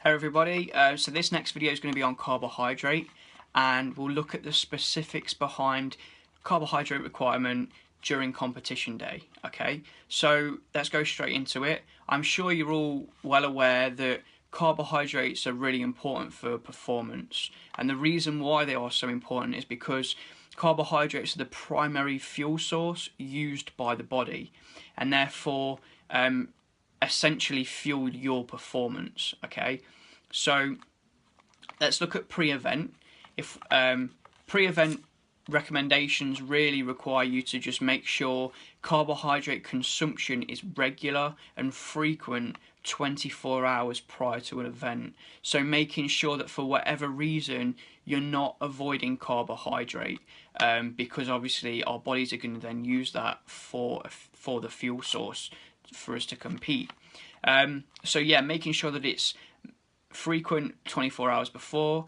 Hey everybody, so this next video is going to be on carbohydrate, and we'll look at the specifics behind carbohydrate requirement during competition day. Okay, so let's go straight into it. I'm sure you're all well aware that carbohydrates are really important for performance, and the reason why they are so important is because carbohydrates are the primary fuel source used by the body, and therefore essentially fuel your performance. Okay, so let's look at pre-event. If pre-event recommendations really require you to just make sure carbohydrate consumption is regular and frequent 24 hours prior to an event. So making sure that for whatever reason you're not avoiding carbohydrate, because obviously our bodies are going to then use that for the fuel source for us to compete. So yeah, making sure that it's frequent 24 hours before.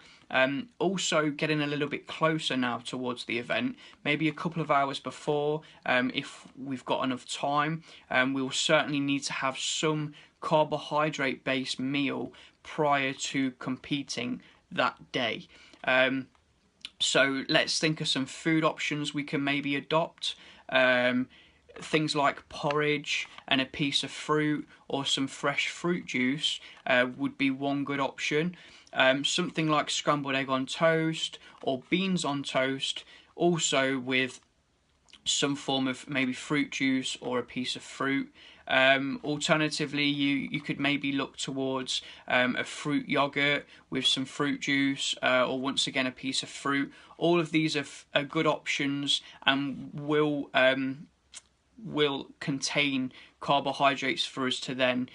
Also getting a little bit closer now towards the event, maybe a couple of hours before, if we've got enough time. We'll certainly need to have some carbohydrate based meal prior to competing that day. So let's think of some food options we can maybe adopt. Things like porridge and a piece of fruit or some fresh fruit juice would be one good option. Something like scrambled egg on toast or beans on toast, also with some form of maybe fruit juice or a piece of fruit. Alternatively, you could maybe look towards a fruit yogurt with some fruit juice, or once again a piece of fruit. All of these are good options and will contain carbohydrates for us to then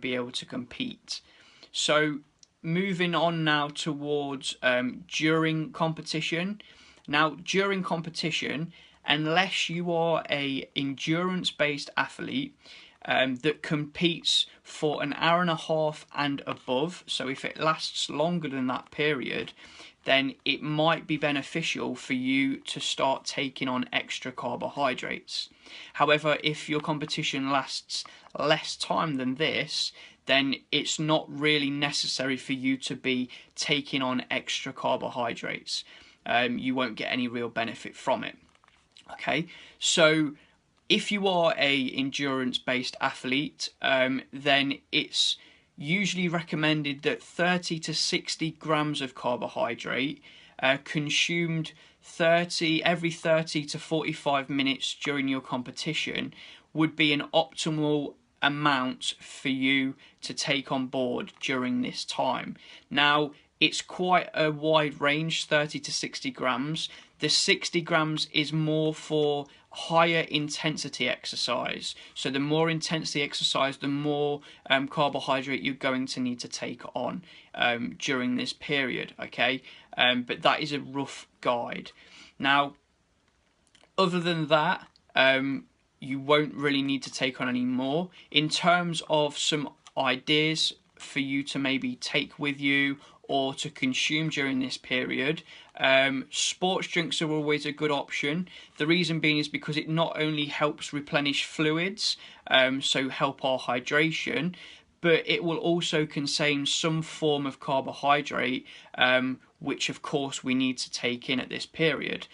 be able to compete. So moving on now towards during competition. Now during competition, unless you are a endurance-based athlete that competes for an hour and a half and above, so if it lasts longer than that period, then it might be beneficial for you to start taking on extra carbohydrates. However, if your competition lasts less time than this, then it's not really necessary for you to be taking on extra carbohydrates. You won't get any real benefit from it. Okay, so if you are a endurance-based athlete, then it's usually recommended that 30 to 60 grams of carbohydrate consumed every 30 to 45 minutes during your competition would be an optimal amount for you to take on board during this time. Now, it's quite a wide range, 30 to 60 grams. The 60 grams is more for higher intensity exercise. So the more intense the exercise, the more carbohydrate you're going to need to take on during this period, okay? But that is a rough guide. Now, other than that, you won't really need to take on any more. In terms of some ideas for you to maybe take with you or to consume during this period, sports drinks are always a good option. The reason being is because it not only helps replenish fluids, so help our hydration, but it will also contain some form of carbohydrate, which of course we need to take in at this period.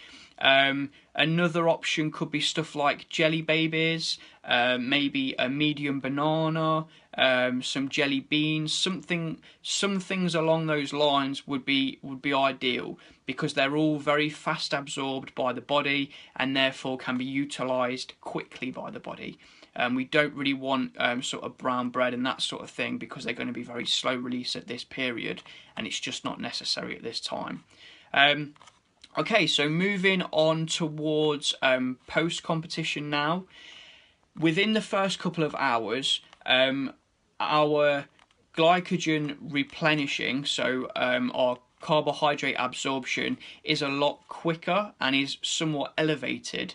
Another option could be stuff like jelly babies, maybe a medium banana, some jelly beans, some things along those lines would be ideal, because they're all very fast absorbed by the body and therefore can be utilized quickly by the body. We don't really want sort of brown bread and that sort of thing, because they're going to be very slow release at this period and it's just not necessary at this time. Okay, so moving on towards post-competition now. Within the first couple of hours, our glycogen replenishing, so our carbohydrate absorption, is a lot quicker and is somewhat elevated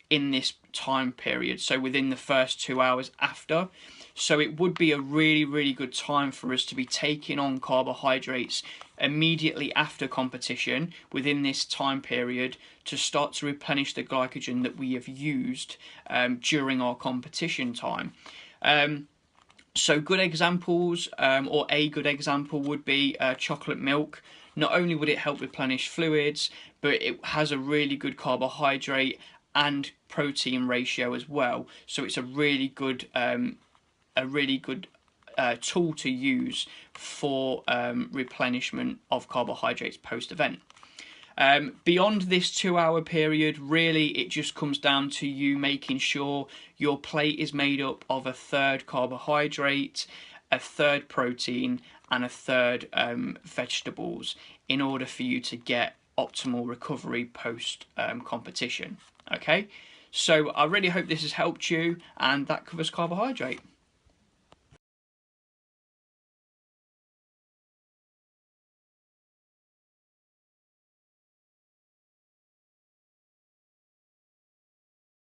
in this time period, so within the first 2 hours after. So it would be a really, really good time for us to be taking on carbohydrates immediately after competition within this time period to start to replenish the glycogen that we have used during our competition time. So good examples, or a good example would be chocolate milk. Not only would it help replenish fluids, but it has a really good carbohydrate and protein ratio as well. So it's a really good tool to use for replenishment of carbohydrates post-event. Beyond this 2 hour period, really it just comes down to you making sure your plate is made up of a third carbohydrate, a third protein, and a third vegetables in order for you to get optimal recovery post competition. Okay, so I really hope this has helped you, and that covers carbohydrate.